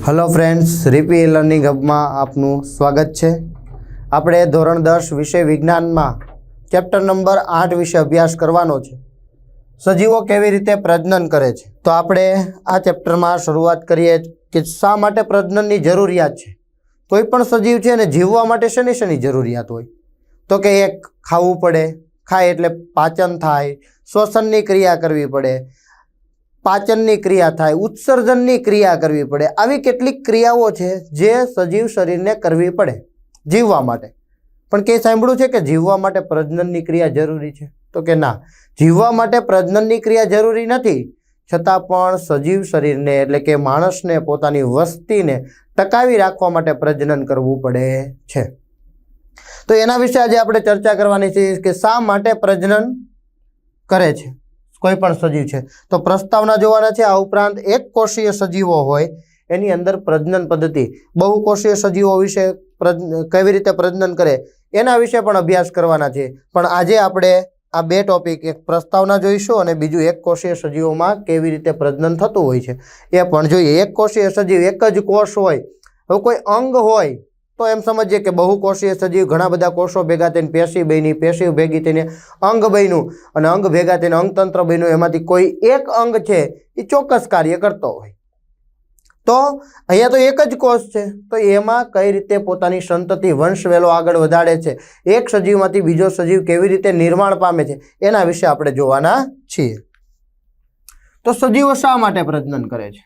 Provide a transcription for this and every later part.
Hello friends, રીપી learning હબમાં આપનું સ્વાગત છે। આપણે ધોરણ 10 વિષય વિજ્ઞાનમાં ચેપ્ટર નંબર 8 વિશે અભ્યાસ કરવાનો છે। સજીવો કેવી રીતે પ્રજનન કરે છે। તો આપણે આ ચેપ્ટરમાં શરૂઆત કરીએ કે શા માટે પ્રજનનની જરૂરિયાત છે। કોઈ પણ સજીવ છે ને જીવવા માટે શેની જરૂરિયાત હોય તો કે એક ખાવું પડે, ખાય એટલે પાચન થાય, શ્વસનની ક્રિયા કરવી પડે, પાચનની ક્રિયા થાય, ઉત્સર્જનની ક્રિયા કરવી પડે। આવી કેટલીક ક્રિયાઓ છે જે સજીવ શરીરને કરવી પડે જીવવા માટે। પણ કે સાંભળ્યું છે કે જીવવા માટે પ્રજનનની ક્રિયા જરૂરી છે તો કે ના, જીવવા માટે પ્રજનનની ક્રિયા જરૂરી નથી, છતાં પણ સજીવ શરીરને એટલે કે માણસને પોતાની વસ્તીને ટકાવી રાખવા માટે પ્રજનન કરવું પડે છે। તો એના વિશે આજે આપણે ચર્ચા કરવાની છે કે શા માટે પ્રજનન કરે છે કોઈ પણ સજીવ છે। તો પ્રસ્તાવના જોવાના છે। આ ઉપરાંત એક કોષીય સજીવો હોય એની અંદર પ્રજનન પદ્ધતિ, બહુકોષીય સજીવો વિશે કેવી રીતે પ્રજનન કરે એના વિશે પણ અભ્યાસ કરવાના છે। પણ આજે આપણે આ બે ટોપિક, એક પ્રસ્તાવના જોઈશું અને બીજું એક કોષીય સજીવોમાં કેવી રીતે પ્રજનન થતું હોય છે એ પણ જોઈએ। એક કોષીય સજીવ એક જ કોષ હોય, હવે કોઈ અંગ હોય તો એમ સમજીએ કે બહુકોષીય સજીવ ઘણા બધા કોષો ભેગા થઈને પેશી બની, પેશી ભેગી થઈને અંગ બન્યું અને અંગ ભેગા થઈને અંગતંત્ર બન્યું, એમાંથી કોઈ એક અંગ છે એ ચોક્કસ કાર્ય કરતો હોય। તો અહીંયા તો એક જ કોષ છે, તો એમાં કઈ રીતે પોતાની સંતતિ વંશવેલો આગળ વધારે છે, એક સજીવમાંથી બીજો સજીવ કેવી રીતે નિર્માણ પામે છે એના વિશે આપણે જોવાના છીએ। તો સજીવો શા માટે પ્રજનન કરે છે?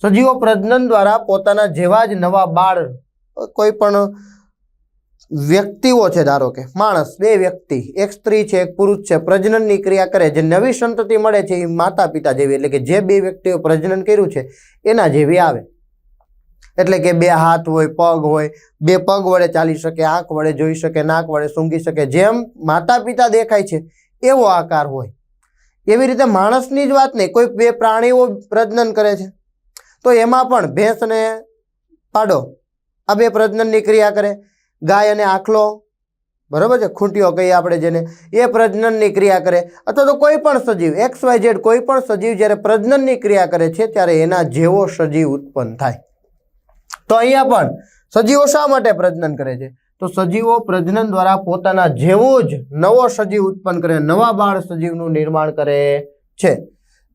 સજીવો પ્રજનન દ્વારા પોતાના જેવા જ નવા બાળ, કોઈ પણ વ્યક્તિઓ છે, ધારો કે માણસ, બે વ્યક્તિ, એક સ્ત્રી છે એક પુરુષ છે, પ્રજનનની ક્રિયા કરે, જે નવી સંતતિ મળે છે એ માતા પિતા જેવી, એટલે કે જે બે વ્યક્તિઓ પ્રજનન કર્યું છે એના જેવી આવે। એટલે કે બે હાથ હોય, પગ હોય, બે પગ વડે ચાલી શકે, આંખ વડે જોઈ શકે, નાક વડે સૂંઘી શકે, જેમ માતા પિતા દેખાય છે એવો આકાર હોય। એવી રીતે માણસની જ વાત નહીં, કોઈ બે પ્રાણીઓ પ્રજનન કરે છે તો એમાં પણ ભેંસ અને પાડો આ બે પ્રજનનની ક્રિયા કરે, ગાય અને આખલો, બરાબર છે, ખૂંટીઓ કહીએ આપણે જેને, એ પ્રજનનની ક્રિયા કરે, અથવા તો કોઈ પણ સજીવ XYZ કોઈ પણ સજીવ જ્યારે પ્રજનનની ક્રિયા કરે છે ત્યારે એના જેવો સજીવ ઉત્પન્ન થાય। તો અહીંયા પણ સજીવો શા માટે પ્રજનન કરે છે? તો સજીવો પ્રજનન દ્વારા પોતાના જેવો જ નવો સજીવ ઉત્પન્ન કરે, નવા બાળ સજીવનું નિર્માણ કરે છે।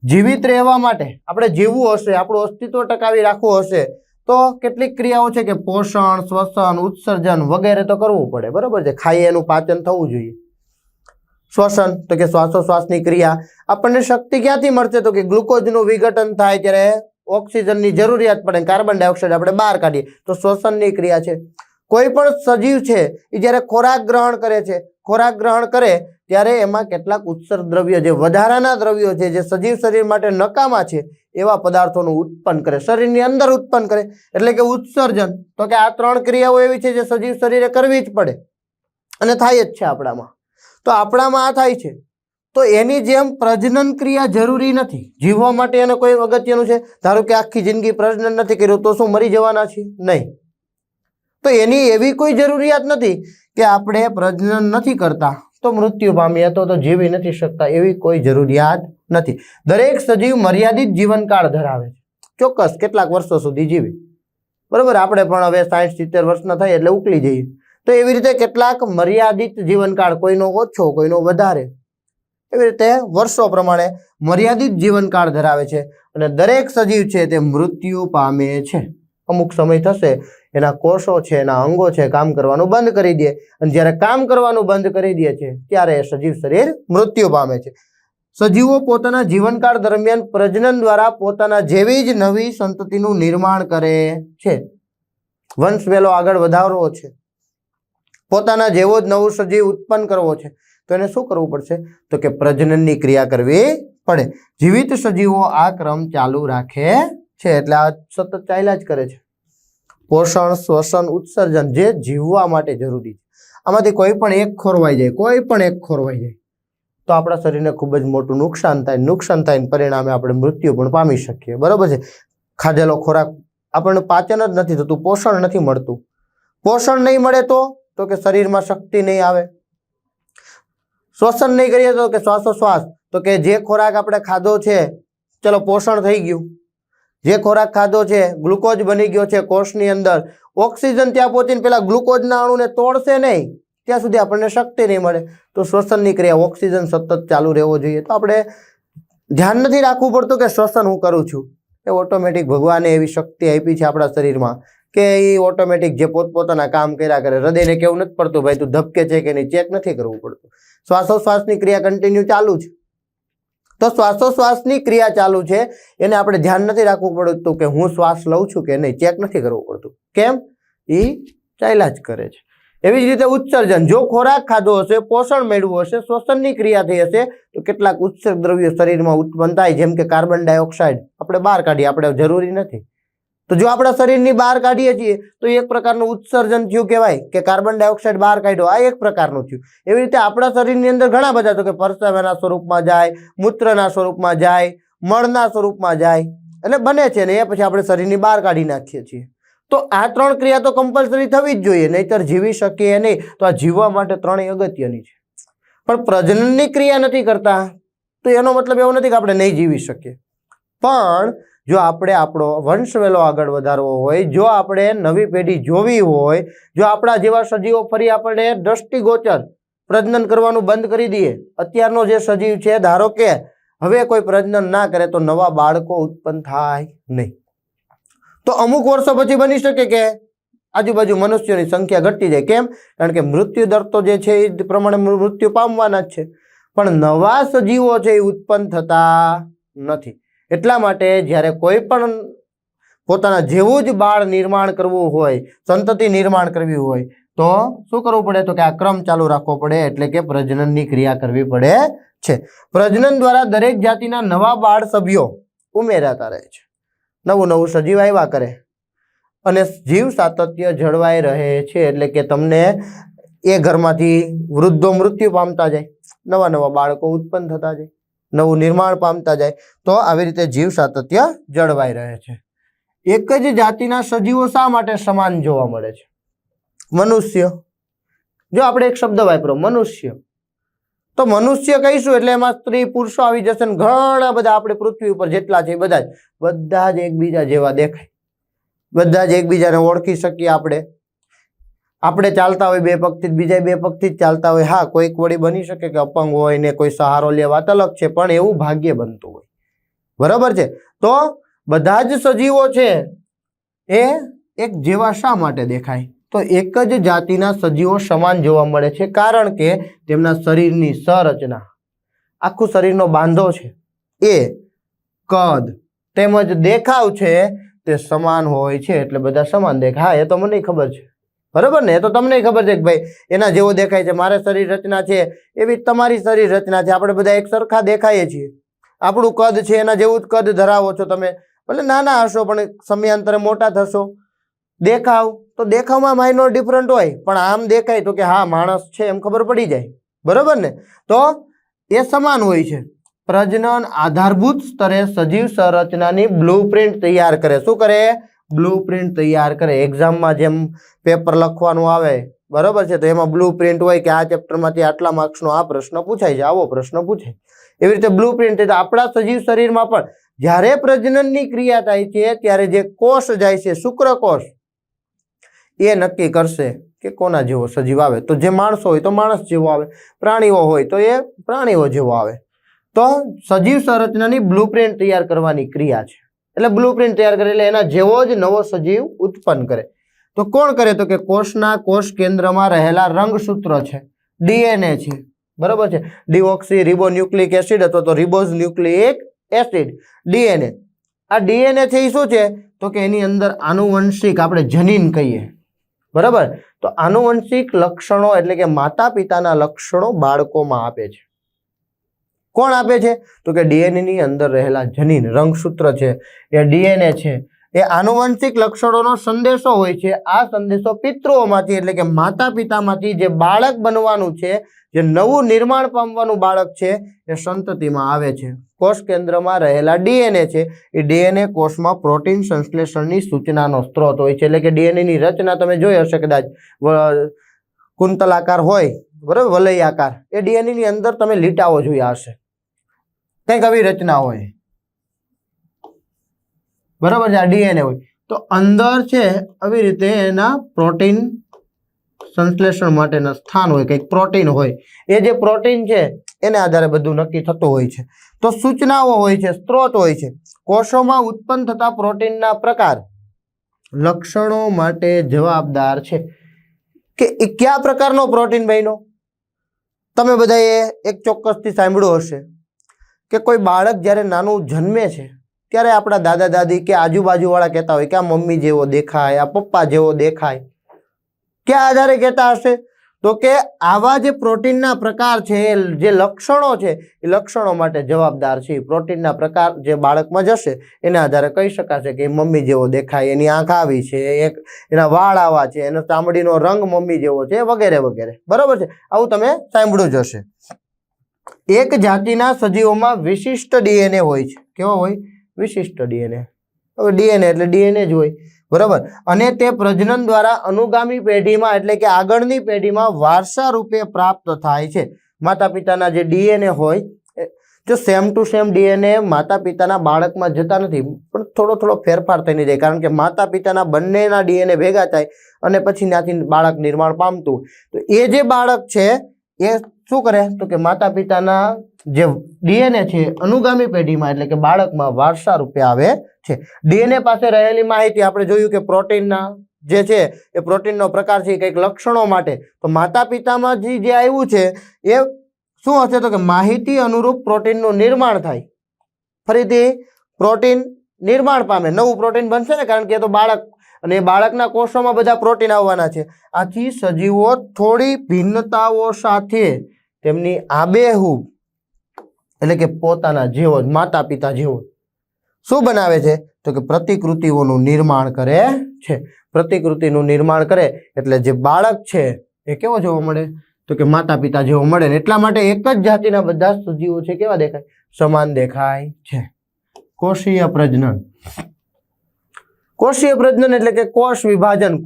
જીવિત રહેવા માટે, આપણે જીવવું હશે, આપણું અસ્તિત્વ ટકાવી રાખવું હશે તો કેટલીક ક્રિયાઓ છે કે પોષણ, શ્વસન, ઉત્સર્જન વગેરે તો કરવું પડે, બરાબર છે। ખાઈએ એનું પાચન થવું જોઈએ। શ્વસન તો કે શ્વાસોશ્વાસની ક્રિયા, આપણને શક્તિ ક્યાંથી મળશે તો કે ગ્લુકોઝનું વિઘટન થાય ત્યારે ઓક્સિજનની જરૂરિયાત પડે, કાર્બન ડાયોક્સાઇડ આપણે બહાર કાઢીએ તો શ્વસનની ક્રિયા છે। કોઈ પણ સજીવ છે એ જ્યારે ખોરાક ગ્રહણ કરે છે, ખોરાક ગ્રહણ કરે ત્યારે એમાં કેટલાક ઉત્સર્ગ દ્રવ્યો, જે વધારાના દ્રવ્યો છે, જે સજીવ શરીર માટે નકામા છે એવા પદાર્થોનું ઉત્પન્ન કરે, શરીરની અંદર ઉત્પન્ન કરે, એટલે કે ઉત્સર્જન। તો કે આ ત્રણ ક્રિયાઓ એવી છે જે સજીવ શરીરે કરવી જ પડે અને થાય જ છે આપણામાં। તો આપણામાં આ થાય છે, તો એની જેમ પ્રજનન ક્રિયા જરૂરી નથી જીવવા માટે, એને કોઈ અગત્યનું છે, ધારો કે આખી જિંદગી પ્રજનન નથી કર્યું તો શું મરી જવાના છીએ? નહીં। તો એની એવી કોઈ જરૂરિયાત નથી કે આપણે પ્રજનન નથી કરતા તો મૃત્યુ પામીએ તો જીવી નથી શકતા, એવી કોઈ જરૂરિયાત નથી। દરેક સજીવ મર્યાદિત જીવનકાળ ધરાવે છે, ચોક્કસ કેટલાક વર્ષો સુધી જીવે, બરાબર। આપણે પણ હવે 60-70 વર્ષના થાય એટલે ઉકલી જઈએ, તો એવી રીતે કેટલાક મર્યાદિત જીવનકાળ, કોઈનો ઓછો, કોઈનો વધારે, એવી રીતે વર્ષો પ્રમાણે મર્યાદિત જીવનકાળ ધરાવે છે અને દરેક સજીવ છે તે મૃત્યુ પામે છે। અમુક સમય થશે એના કોષો છે, એના અંગો છે કામ કરવાનું બંધ કરી દે, અને જ્યારે કામ કરવાનું બંધ કરી દે છે ત્યારે સજીવ શરીર મૃત્યુ પામે છે। સજીવો પોતાના જીવનકાળ દરમિયાન પ્રજનન દ્વારા પોતાના જેવી જ નવી સંતતિનું નિર્માણ કરે છે, વંશવેલો આગળ વધારવો છે, પોતાના જેવો જ નવું સજીવ ઉત્પન્ન કરવો છે તો એને શું કરવું પડશે તો કે પ્રજનનની ક્રિયા કરવી પડે। જીવિત સજીવો આ ક્રમ ચાલુ રાખે છે, એટલે આ સતત ચાલ્યા જ કરે છે। પોષણ, શ્વસન, ઉત્સર્જન જે જીવવા માટે જરૂરી છે, આમાંથી કોઈ પણ એક ખોરવાઈ જાય, કોઈ પણ એક ખોરવાઈ જાય તો આપણા શરીરને ખૂબ જ મોટું નુકસાન થાય, પરિણામે આપણે મૃત્યુ પણ પામી શકીએ, બરાબર છે। ખાધેલો ખોરાક આપણને પાચન જ નથી થતું, પોષણ નથી મળતું, પોષણ નહીં મળે તો કે શરીરમાં શક્તિ નહીં આવે, શ્વસન નહીં કરીએ તો કે શ્વાસોશ્વાસ, તો કે જે ખોરાક આપણે ખાધો છે ચલો પોષણ થઈ ગયું, જે ખોરાક ખાધો છે ગ્લુકોઝ બની ગયો છે કોષની અંદર, ઓક્સિજન ત્યાં પહોંચીને પેલા ગ્લુકોઝના અણુને તોડશે નહીં ત્યાં સુધી આપણને શક્તિ નહીં મળે. તો શ્વસનની ક્રિયા, ઓક્સિજન સતત ચાલુ રહેવો જોઈએ. તો આપણે ધ્યાન નથી રાખવું પડતું કે શ્વસન હું કરું છું, એ ઓટોમેટિક ભગવાને એવી શક્તિ આપી છે આપણા શરીરમાં કે એ ઓટોમેટિક જે પોતપોતાના કામ કર્યા કરે. હૃદયને કેવું નથી પડતું ભાઈ તું ધબકે છે કે નહીં, ચેક નથી કરવું પડતું. શ્વાસોશ્વાસની ક્રિયા કન્ટિન્યુ ચાલુ છે. તો શ્વાસોશ્વાસની ક્રિયા ચાલુ છે એને આપણે ધ્યાન નથી રાખવું પડતું કે હું શ્વાસ લઉં છું કે નહીં, ચેક નથી કરવું પડતું. કેમ? એ ચાલ્યા જ કરે છે. એવી જ રીતે ઉત્સર્જન, જો ખોરાક ખાધો હશે, પોષણ મેળવ્યું હશે, શ્વસનની ક્રિયા થઈ હશે તો કેટલાક ઉત્સર્ગ દ્રવ્યો શરીરમાં ઉત્પન્ન થાય, જેમ કે કાર્બન ડાયોક્સાઇડ આપણે બહાર કાઢીએ, આપણે જરૂરી નથી. તો જો આપણા શરીરની બહાર કાઢીએ છીએ તો એક પ્રકારનું ઉત્સર્જન થયું કહેવાય કે કાર્બન ડાયોક્સાઇડ બહાર કાઢ્યો, આ એક પ્રકારનું થયું. એવી રીતે આપણા શરીરની અંદર ઘણા બધા, તો કે પરસેવાના સ્વરૂપમાં જાય, મૂત્રના સ્વરૂપમાં જાય, મળના સ્વરૂપમાં જાય, એટલે બને છે ને એ પછી આપણે શરીરની બહાર કાઢી નાખીએ છીએ. તો આ ત્રણ ક્રિયા તો કમ્પલસરી થવી જ જોઈએ, નહીતર જીવી શકીએ નહીં. તો આ જીવવા માટે ત્રણેય અગત્યની છે. પણ પ્રજનનની ક્રિયા નથી કરતા તો એનો મતલબ એવો નથી કે આપણે નહીં જીવી શકીએ. પણ જો આપણે આપણો વંશવેલો આગળ વધારવો હોય, જો આપણે નવી પેઢી જોવી હોય, જો આપણા જેવા સજીવો ફરી આપણે દ્રષ્ટિગોચર પ્રજનન કરવાનું બંધ કરી દઈએ, અત્યારનો જે સજીવ છે ધારો કે હવે કોઈ પ્રજનન ના કરે તો નવા બાળકો ઉત્પન્ન થાય નહીં. તો અમુક વર્ષો પછી બની શકે કે આજુબાજુ મનુષ્યોની સંખ્યા ઘટી જાય. કેમ? કારણ કે મૃત્યુ દર તો જે છે એ પ્રમાણે મૃત્યુ પામવાના જ છે, પણ નવા સજીવો છે એ ઉત્પન્ન થતા નથી. એટલા માટે જ્યારે કોઈ પણ પોતાના જેવું જ બાળ નિર્માણ કરવું હોય, સંતતિ નિર્માણ કરવી હોય તો શું કરવું પડે? તો કે આ ક્રમ ચાલુ રાખવો પડે, એટલે કે પ્રજનનની ક્રિયા કરવી પડે છે. પ્રજનન દ્વારા દરેક જાતિના નવા બાળ સભ્યો ઉમેરાતા રહે છે, નવું નવું સજીવ આવ્યા કરે અને જીવ સાતત્ય જળવાઈ રહે છે. એટલે કે તમને એ ઘરમાંથી વૃદ્ધો મૃત્યુ પામતા જાય, નવા નવા બાળકો ઉત્પન્ન થતા જાય, નવું નિર્માણ પામતા જાય. તો આવી રીતે જીવ સાતત્ય જળવાઈ રહે છે. એક જ જાતિના સજીવો શા માટે સમાન જોવા મળે છે? મનુષ્ય, જો આપણે એક શબ્દ વાપરો મનુષ્ય, તો મનુષ્ય કહીશું એટલે એમાં સ્ત્રી પુરુષો આવી જશે ને ઘણા બધા આપણે પૃથ્વી ઉપર જેટલા છે બધા જ એકબીજા જેવા દેખાય, બધા જ એકબીજાને ઓળખી શકીએ. આપણે ચાલતા હોય બે પગથી, બીજા બે પગથી જ ચાલતા હોય. હા, કોઈક વળી બની શકે કે અપંગ હોય ને કોઈ સહારો લે, વાત અલગ છે, પણ એવું ભાગ્ય બનતું હોય. બરાબર છે? તો બધા જ સજીવો છે એ એક જેવા શા માટે દેખાય? તો એક જ જાતિના સજીવો સમાન જોવા મળે છે કારણ કે તેમના શરીરની સંરચના, આખું શરીરનો બાંધો છે, એ કદ તેમજ દેખાવ છે તે સમાન હોય છે, એટલે બધા સમાન દેખાય. હા, એ તો મને ખબર છે, બરાબર ને? એ તો તમને ખબર છે કે ભાઈ એના જેવો દેખાય છે. મારે શરીર રચના છે એવી તમારી શરીર રચના છે, આપણે બધા એક સરખા દેખાઈએ છીએ. આપણું કદ છે એના જેવું જ કદ ધરાવો છો તમે, ભલે નાના હશો પણ સમયાંતરે મોટા થશો. દેખાવ તો દેખાવમાં માઇનોર ડિફરન્ટ હોય, પણ આમ દેખાય તો કે હા માણસ છે એમ ખબર પડી જાય, બરાબર ને? તો એ સમાન હોય છે. પ્રજનન આધારભૂત સ્તરે સજીવ સંરચનાની બ્લુપ્રિન્ટ તૈયાર કરે. શું કરે? બ્લુપ્રિન્ટ તૈયાર કરે. એક્ઝામમાં જેમ પેપર લખવાનું આવે, બરાબર છે, તો એમાં બ્લુપ્રિન્ટ હોય કે આ ચેપ્ટરમાંથી આટલા માર્ક્સનો આ પ્રશ્ન પૂછાય છે, આવો પ્રશ્ન પૂછાય. એવી રીતે બ્લુપ્રિન્ટ. આપણા સજીવ શરીરમાં પણ જ્યારે પ્રજનનની ક્રિયા થાય છે ત્યારે જે કોષ જાય છે, શુક્રકોષ, એ નક્કી કરશે કે કોના જેવો સજીવ આવે. તો જે માણસો હોય તો માણસ જેવો આવે, પ્રાણીઓ હોય તો એ પ્રાણીઓ જેવો આવે. તો સજીવ સંરચનાની બ્લુપ્રિન્ટ તૈયાર કરવાની ક્રિયા છે. એટલે બ્લુપ્રિન્ટ તૈયાર કરે એટલે એના જેવો જ નવો સજીવ ઉત્પન્ન કરે. તો કોણ કરે? તો કે કોષના કોષ કેન્દ્રમાં રહેલા રંગસૂત્ર છે, ડીએનએ છે, બરાબર છે, ડીઓક્સી રિબોન્યુક્લિક એસિડ અથવા તો રિબોઝ ન્યુક્લિક એસિડ, ડીએનએ. આ ડીએનએ છે એ શું છે? તો કે એની અંદર આનુવંશિક, આપણે જનીન કહીએ, બરાબર? તો આનુવંશિક લક્ષણો એટલે કે માતા પિતાના લક્ષણો બાળકોમાં આપે છે. કોણ આપે છે? તો કે ડીએનએ ની અંદર રહેલા જનીન, રંગસૂત્ર છે, એ ડીએનએ છે, એ આનુવંશિક લક્ષણોનો સંદેશો હોય છે. આ સંદેશો પિતૃઓમાંથી એટલે કે માતા પિતામાંથી જે બાળક બનવાનું છે, જે નવું નિર્માણ પામવાનું બાળક છે, એ સંતતિમાં આવે છે. કોષ કેન્દ્રમાં રહેલા ડીએનએ છે, એ ડીએનએ કોષમાં પ્રોટીન સંશ્લેષણની સૂચનાનો સ્ત્રોત હોય છે. એટલે કે ડીએનએ ની રચના તમે જોઈ હશે કદાચ, કુંતલાકાર હોય, બરાબર, વલય આકાર, એ ડીએનએ ની અંદર તમે લીટાઓ જોયા હશે, કંઈક આવી રચના હોય, બરાબર છે, આ ડીએનએ હોય તો અંદર છે આવી રીતે એના પ્રોટીન સંશ્લેષણ માટેના સ્થાન હોય, કંઈક પ્રોટીન હોય, એ જે પ્રોટીન છે એને આધારે બધું નક્કી થતું હોય છે. તો સૂચનાઓ હોય છે, સ્ત્રોત હોય છે. કોષોમાં ઉત્પન્ન થતા પ્રોટીનના પ્રકાર લક્ષણો માટે જવાબદાર છે કે એ કયા પ્રકારનો પ્રોટીન બન્યો. તમે બધાએ એક ચોક્કસથી સાંભળ્યું હશે કે કોઈ બાળક જ્યારે નાનું જન્મે છે ત્યારે આપણા દાદા દાદી કે આજુબાજુવાળા કહેતા હોય કે આ મમ્મી જેવો દેખાય, આ પપ્પા જેવો દેખાય. ક્યાં આધારે કહેતા હશે? તો કે આવા જે પ્રોટીનના પ્રકાર છે, જે લક્ષણો છે એ લક્ષણો માટે જવાબદાર છે. પ્રોટીનના પ્રકાર જે બાળકમાં જશે એના આધારે કહી શકાશે કે મમ્મી જેવો દેખાય, એની આંખ આવી છે, એના વાળ આવા છે, એનો ચામડીનો રંગ મમ્મી જેવો છે, વગેરે વગેરે. બરોબર છે, આવું તમે સાંભળ્યું જ હશે. એક જાતિના સજીવોમાં વિશિષ્ટ ડીએનએ હોય છે. કેવો હોય? વિશિષ્ટ ડીએનએ. હવે ડીએનએ એટલે ડીએનએ જ હોય, બરાબર. અને તે પ્રજનન દ્વારા અનુગામી પેઢીમાં એટલે કે આગળની પેઢીમાં વારસા રૂપે પ્રાપ્ત થાય છે. માતા પિતાના જે ડીએનએ હોય, જો સેમ ટુ સેમ ડીએનએ માતા પિતાના બાળકમાં જતા નથી, પણ થોડો થોડો ફેરફાર થઈને જાય, કારણ કે માતા પિતાના બંનેના ડીએનએ ભેગા થાય અને પછી ત્યાંથી બાળક નિર્માણ પામતું. તો એ જે બાળક છે એ શું કરે? તો કે માતા પિતાના જે ડીએનએ છે અનુગામી પેઢીમાં એટલે કે બાળકમાં વારસા રૂપે આવે છે. ડીએનએ પાસે રહેલી માહિતી આપણે જોયું કે પ્રોટીનના જે છે એ પ્રોટીનનો પ્રકાર છે કંઈક લક્ષણો માટે. તો માતા પિતામાંથી જે આવ્યું છે એ શું હશે? તો કે માહિતી અનુરૂપ પ્રોટીનનું નિર્માણ થાય. ફરીથી પ્રોટીન નિર્માણ પામે, નવું પ્રોટીન બનશે ને, કારણ કે એ તો બાળક, અને એ બાળકના કોષોમાં બધા પ્રોટીન આવવાના છે. આથી સજીવો થોડી ભિન્નતાઓ સાથે તેમની આબેહૂબ એટલે કે પોતાના જેવો જ, માતા પિતા જેવો શું બનાવે છે? તો કે પ્રતિકૃતિઓનું નિર્માણ કરે છે. પ્રતિકૃતિનું નિર્માણ કરે એટલે જે બાળક છે એ કેવો જોવા મળે? તો કે માતા પિતા જેવો મળે ને. એટલા માટે એક જ જાતિના બધા સજીવો છે કેવા દેખાય? સમાન દેખાય છે. કોષીય પ્રજનન. કોષીય પ્રજનન એટલે કે કોષ વિભાજન.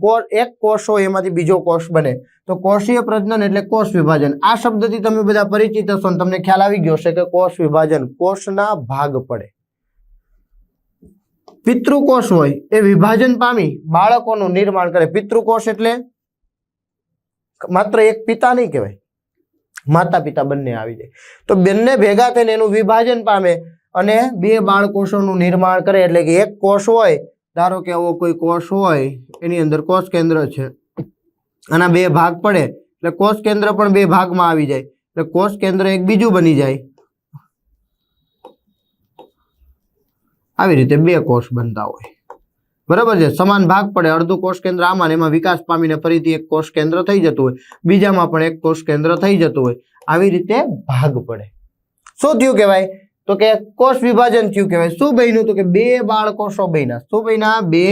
એક કોષ હોય એમાંથી બીજો કોષ બને, તો કોષીય પ્રજનન એટલે કોષ વિભાજન. આ શબ્દથી તમે બધા પરિચિત હશો ને તમને ખ્યાલ આવી ગયો હશે કે કોષ વિભાજન, કોષના ભાગ પડે. પિતૃકોષ હોય એ વિભાજન પામી બાળકોનું નિર્માણ કરે. પિતૃકોષ એટલે માત્ર એક પિતા નહીં કહેવાય, માતા પિતા બંને આવી જાય. તો બંને ભેગા થઈને એનું વિભાજન પામે અને બે બાળકોષોનું નિર્માણ કરે. એટલે કે એક કોષ હોય, ધારો કે એવો કોઈ કોષ હોય, એની અંદર કોષ કેન્દ્ર છે, આના બે ભાગ પડે એટલે કોષ કેન્દ્ર પણ બે ભાગમાં આવી જાય, એટલે કોષ કેન્દ્ર એક બીજું બની જાય. આવી રીતે બે કોષ બનતા હોય, બરાબર છે. સમાન ભાગ પડે, અડધું કોષ કેન્દ્ર આમાં, એમાં વિકાસ પામીને ફરીથી એક કોષ કેન્દ્ર થઈ જતું હોય, બીજામાં પણ એક કોષ કેન્દ્ર થઈ જતું હોય. આવી રીતે ભાગ પડે. શું થયું કહેવાય? તો કે કોષ વિભાજન થયું કહેવાય. શું બન્યું? તો કે બે બાળકોષો બન્યા. શું બન્યા? બે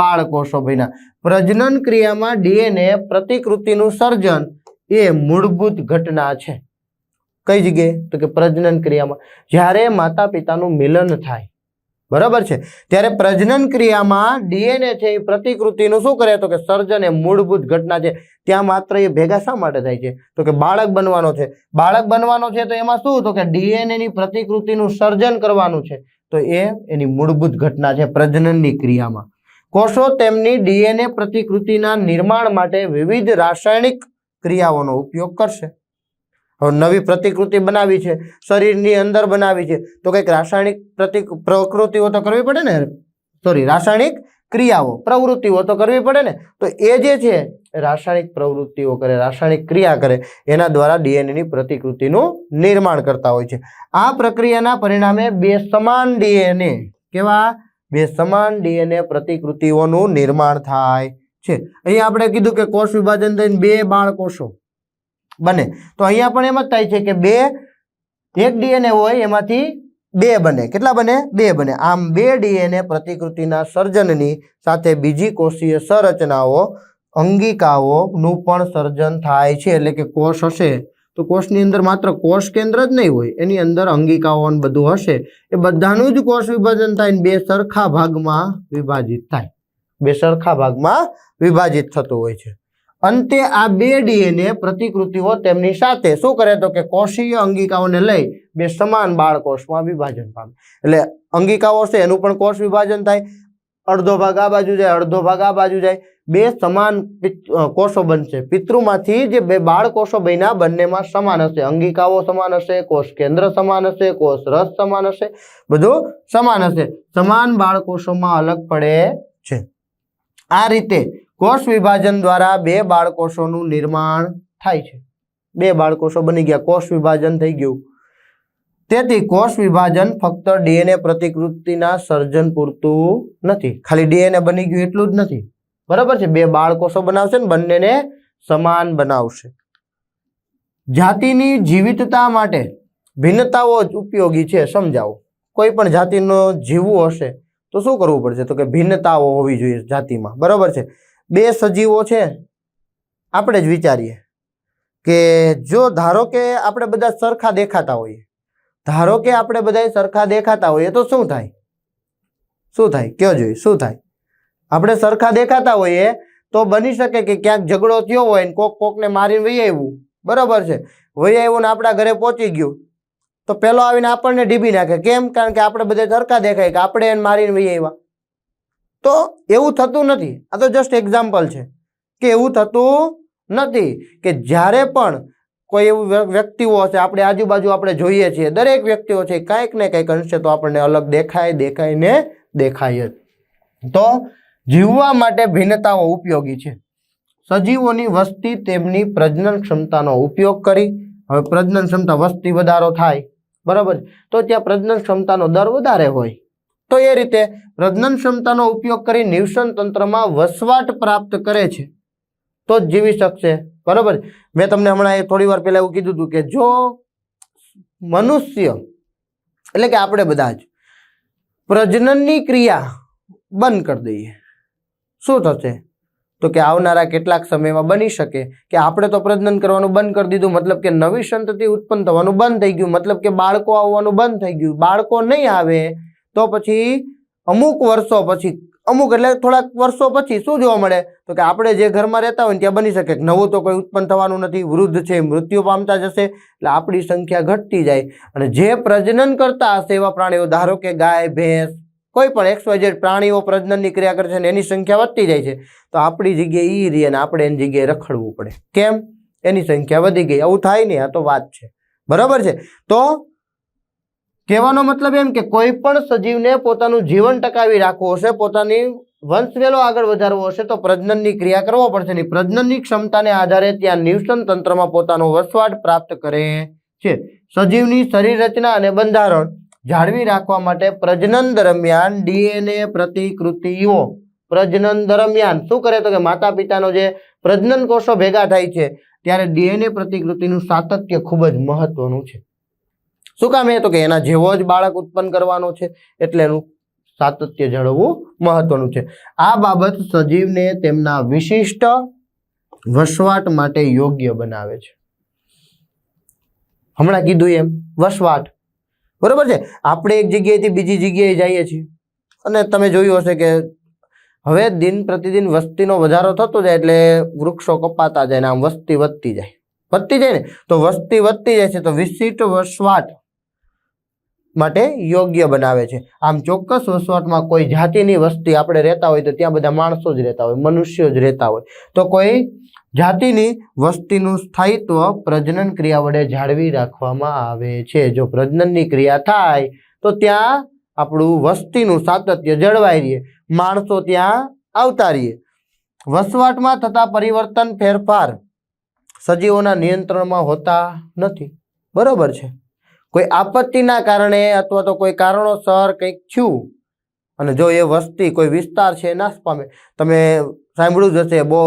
બાળકોષો બન્યા. પ્રજનન ક્રિયામાં ડીએનએ પ્રતિકૃતિનું સર્જન એ મૂળભૂત ઘટના છે. કઈ જગ્યાએ? તો કે પ્રજનન ક્રિયામાં. જ્યારે માતા પિતાનું મિલન થાય, બરાબર છે, ત્યારે પ્રજનન ક્રિયામાં ડીએનએ છે એ પ્રતિકૃતિનું શું કરે? તો કે સર્જન એ મૂળભૂત ઘટના છે. ત્યાં માત્ર એ ભેગા શા માટે થાય છે? તો કે બાળક બનવાનો છે. બાળક બનવાનો છે તો એમાં શું? તો કે ડીએનએ ની પ્રતિકૃતિનું સર્જન કરવાનું છે. તો એ એની મૂળભૂત ઘટના છે પ્રજનનની ક્રિયામાં. કોષો તેમની ડીએનએ પ્રતિકૃતિના નિર્માણ માટે વિવિધ રાસાયણિક ક્રિયાઓનો ઉપયોગ કરશે. હવે નવી પ્રતિકૃતિ બનાવી છે, શરીરની અંદર બનાવી છે, તો કંઈક રાસાયણિક પ્રકૃતિઓ તો કરવી પડે ને, રાસાયણિક ક્રિયાઓ, પ્રવૃત્તિઓ તો કરવી પડે ને. તો એ જે છે રાસાયણિક પ્રવૃત્તિઓ કરે, રાસાયણિક ક્રિયા કરે, એના દ્વારા ડીએનએની પ્રતિકૃતિનું નિર્માણ કરતા હોય છે. આ પ્રક્રિયાના પરિણામે બે સમાન ડીએનએ, કેવા? બે સમાન ડીએનએ પ્રતિકૃતિઓનું નિર્માણ થાય છે. અહીંયા આપણે કીધું કે કોષ વિભાજન થઈને બે બાળકોષો બને, તો અહીંયા પણ એમ જ થાય છે કે બે, એક ડીએનએ હોય એમાંથી બે બને. કેટલા બને? બે બને. આમ બે ડીએનએ પ્રતિકૃતિના સર્જનની સાથે બીજી કોષીય સંરચનાઓ, અંગિકાઓનું પણ સર્જન થાય છે. એટલે કે કોષ હશે તો કોષની અંદર માત્ર કોષ કેન્દ્ર જ નહીં હોય, એની અંદર અંગિકાઓ બધું હશે. એ બધાનું જ કોષ વિભાજન થાય, બે સરખા ભાગમાં વિભાજિત થાય, બે સરખા ભાગમાં વિભાજિત થતું હોય છે. અંતે આ બે ડીએનએ પ્રતિકૃતિઓ તેમની સાથે શું કરે? તો કે કોષીય અંગિકાઓને લઈ બે સમાન બાળકોષમાં વિભાજન પામે. એટલે અંગિકાઓ છે એનું પણ કોષ વિભાજન થાય, અડધો ભાગ આ બાજુ જાય, અડધો ભાગ આ બાજુ જાય, બે સમાન કોષો બનશે. પિતૃમાંથી જે બે બાળકોષો બન્યા બંનેમાં સમાન હશે, અંગિકાઓ સમાન હશે, કોષ કેન્દ્ર સમાન હશે, કોષ રસ સમાન હશે, બધું સમાન હશે. સમાન બાળકોષોમાં અલગ પડે છે. આ રીતે કોષ વિભાજન દ્વારા બે બાળકોષોનું નિર્માણ થાય છે. બે બાળકોષો બની ગયા, કોષ વિભાજન થઈ ગયું. તેથી કોષ વિભાજન ફક્ત ડીએનએ પ્રતિકૃતિના સર્જન પૂરતું નથી. ખાલી ડીએનએ બની ગયું એટલું જ નથી, બરાબર છે. બે બાળકોષો બનાવશે ને બંનેને સમાન બનાવશે. જાતિની જીવિતતા માટે ભિન્નતાઓ જ ઉપયોગી છે. સમજાવો. કોઈ પણ જાતિનો જીવવું હશે તો શું કરવું પડશે? તો કે ભિન્નતાઓ હોવી જોઈએ જાતિમાં, બરાબર છે. બે સજીવો છે, આપણે જ વિચારીએ કે જો ધારો કે આપણે બધા સરખા દેખાતા હોઈએ, ધારો કે આપણે બધા સરખા દેખાતા હોઈએ તો શું થાય? શું થાય કયો જોઈએ? શું થાય? આપણે સરખા દેખાતા હોઈએ તો બની શકે કે ક્યાંક ઝઘડો થયો હોય ને કોકને મારીને વહી આવ્યું, બરાબર છે. વહી આવ્યું ને આપણા ઘરે પહોંચી ગયું તો પેલો આવીને આપણને ઢીબી નાખે. કેમ? કારણ કે આપણે બધા સરખા દેખાય કે આપણે એને મારીને વહી આવ્યા. તો એવું થતું નથી. આ તો જસ્ટ એક્ઝામ્પલ છે કે એવું થતું નથી. કે જ્યારે પણ કોઈ એવું વ્યક્તિઓ હશે આપણે આજુબાજુ આપણે જોઈએ છીએ, દરેક વ્યક્તિઓ છે કંઈક ને કંઈક અંશે તો આપણને અલગ દેખાય જ. તો જીવવા માટે ભિન્નતાઓ ઉપયોગી છે. સજીવોની વસ્તી તેમની પ્રજનન ક્ષમતાનો ઉપયોગ કરી, હવે પ્રજનન ક્ષમતા વસ્તી વધારો થાય, બરાબર, તો ત્યાં પ્રજનન ક્ષમતાનો દર વધારે હોય તો એ રીતે પ્રજનન ક્ષમતાનો ઉપયોગ કરી નિવસન તંત્રમાં વસવાટ પ્રાપ્ત કરે છે તો જ જીવી શકશે, બરાબર. મેં તમને હમણાં થોડી વાર પહેલા એવું કીધું હતું કે જો મનુષ્ય એટલે કે આપણે બધા જ પ્રજનનની ક્રિયા બંધ કરી દઈએ, શું થશે? તો કે આવનારા કેટલાક સમયમાં બની શકે કે આપણે તો પ્રજનન કરવાનું બંધ કરી દીધું, મતલબ કે નવી સંતતિ ઉત્પન્ન થવાનું બંધ થઈ ગયું, મતલબ કે બાળકો આવવાનું બંધ થઈ ગયું. બાળકો નહીં આવે તો પછી અમુક વર્ષો પછી, અમુક એટલે થોડાક વર્ષો પછી શું જોવા મળે? તો કે આપણે જે ઘરમાં રહેતા હોય ત્યાં બની શકે નવું તો કોઈ ઉત્પન્ન થવાનું નથી, વૃદ્ધ છે મૃત્યુ પામતા જશે, એટલે આપણી સંખ્યા ઘટતી જાય. અને જે પ્રજનન કરતા હશે એવા પ્રાણીઓ, ધારો કે ગાય, ભેંસ, કોઈ પણ XYZ પ્રાણીઓ પ્રજનનની ક્રિયા કરે છે ને એની સંખ્યા વધતી જાય છે, તો આપણી જગ્યાએ ઈ રહે અને આપણે એની જગ્યાએ રખડવું પડે. કેમ? એની સંખ્યા વધી ગઈ. આવું થાય નહીં, આ તો વાત છે, બરાબર છે. તો કહેવાનો મતલબ એમ કે કોઈ પણ સજીવને પોતાનું જીવન ટકાવી રાખવું હશે, પોતાની વંશવેલો આગળ વધારવો હશે તો પ્રજનનની ક્રિયા કરવો પડશે. નહીં પ્રજનનની ક્ષમતાને આધારે ત્યાં નિવસન તંત્રમાં પોતાનો વસવાટ પ્રાપ્ત કરે છે. સજીવની શરીર રચના અને બંધારણ જાળવી રાખવા માટે પ્રજનન દરમિયાન ડીએનએ પ્રતિકૃતિઓ પ્રજનન દરમિયાન શું કરે? તો કે માતા પિતાનો જે પ્રજનન કોષો ભેગા થાય છે ત્યારે ડીએનએ પ્રતિકૃતિનું સાતત્ય ખૂબ જ મહત્વનું છે. શું કામ? એ તો કે એના જેવો જ બાળક ઉત્પન્ન કરવાનો છે એટલે એનું સાતત્ય જાળવવું મહત્વનું છે. આ બાબત સજીવને તેમના વિશિષ્ટ વસવાટ માટે યોગ્ય બનાવે છે. હમણાં કીધું એમ વસવાટ, બરોબર છે. આપણે એક જગ્યાએથી બીજી જગ્યાએ જઈએ છીએ અને તમે જોયું હશે કે હવે દિન પ્રતિદિન વસ્તીનો વધારો થતો જાય એટલે વૃક્ષો કપાતા જાય ને આમ વસ્તી વધતી જાય ને, તો વસ્તી વધતી જાય છે તો વિશિષ્ટ વસવાટ માટે યોગ્ય બનાવે છે. આમ ચોક્કસ વસવાટમાં કોઈ જાતિની વસ્તી આપણે રહેતા હોય તો ત્યાં બધા માણસો જ રહેતા હોય, મનુષ્યો જ રહેતા હોય, તો કોઈ જાતિની વસ્તીનું સ્થાયિત્વ પ્રજનન ક્રિયા વડે જાળવી રાખવામાં આવે છે. જો પ્રજનનની ક્રિયા થાય તો ત્યાં આપણું વસ્તીનું સાતત્ય જળવાઈ રહે, માણસો ત્યાં આવતા રહીએ. વસવાટમાં થતા પરિવર્તન ફેરફાર સજીવોના નિયંત્રણમાં હોતા નથી, બરોબર છે. કોઈ આપત્તિના કારણે અથવા તો કોઈ કારણોસર કંઈક થયું અને જો એ વસ્તી કોઈ વિસ્તાર છે નાશ પામે, તમે સાંભળ્યું જ હશે બહુ